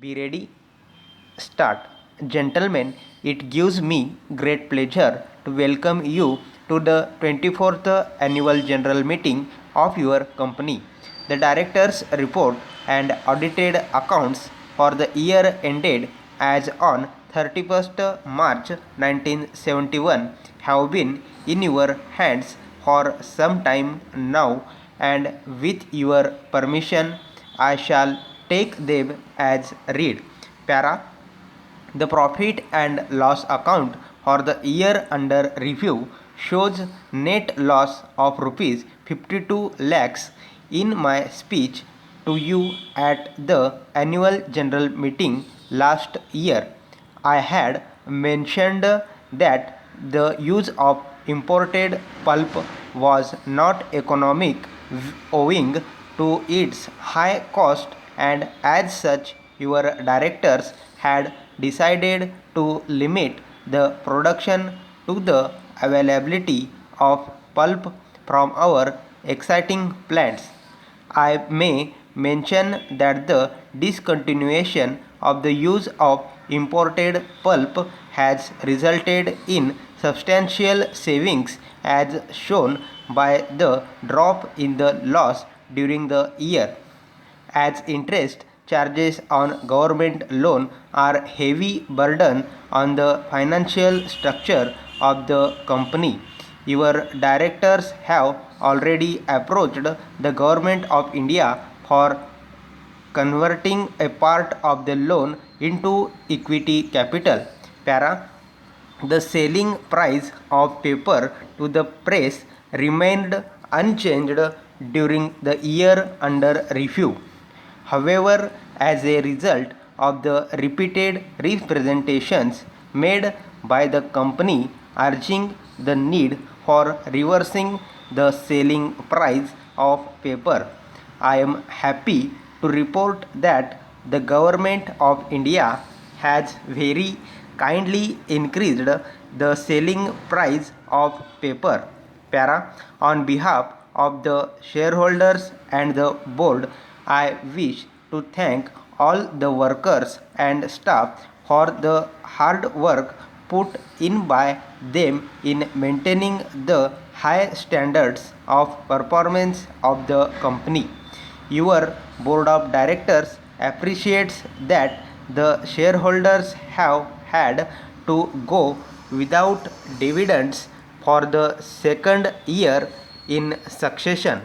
Be ready, start. Gentlemen, it gives me great pleasure to welcome you to the 24th annual general meeting of your company. The director's report and audited accounts for the year ended as on 31st March 1971 have been in your hands for some time now, and with your permission I shall take them as read. Para. The profit and loss account for the year under review shows net loss of rupees 52 lakhs. In my speech to you at the annual general meeting last year, I had mentioned that the use of imported pulp was not economic owing to its high cost, and as such your directors had decided to limit the production to the availability of pulp from our exciting plants. I may mention that the discontinuation of the use of imported pulp has resulted in substantial savings as shown by the drop in the loss during the year. As interest charges on government loan are heavy burden on the financial structure of the company, your directors have already approached the Government of India for converting a part of the loan into equity capital. Para. The selling price of paper to the press remained unchanged during the year under review. However, as a result of the repeated representations made by the company urging the need for reversing the selling price of paper, I am happy to report that the Government of India has very kindly increased the selling price of paper. Para. On behalf of the shareholders and the board, I wish to thank all the workers and staff for the hard work put in by them in maintaining the high standards of performance of the company. Your board of directors appreciates that the shareholders have had to go without dividends for the second year in succession.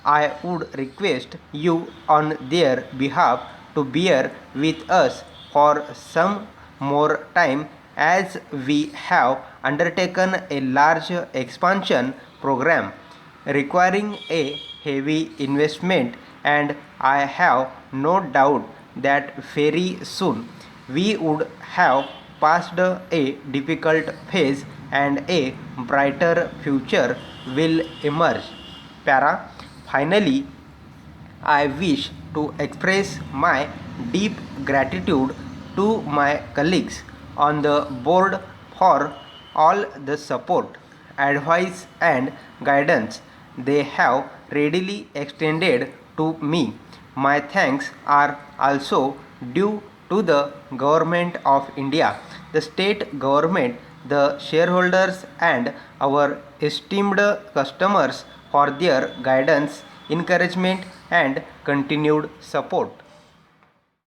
I would request you on their behalf to bear with us for some more time, as we have undertaken a large expansion program requiring a heavy investment, and I have no doubt that very soon we would have passed a difficult phase and a brighter future will emerge. Para. Finally, I wish to express my deep gratitude to my colleagues on the board for all the support, advice, and guidance they have readily extended to me. My thanks are also due to the Government of India, the state government, the shareholders, and our esteemed customers for their guidance, encouragement, and continued support.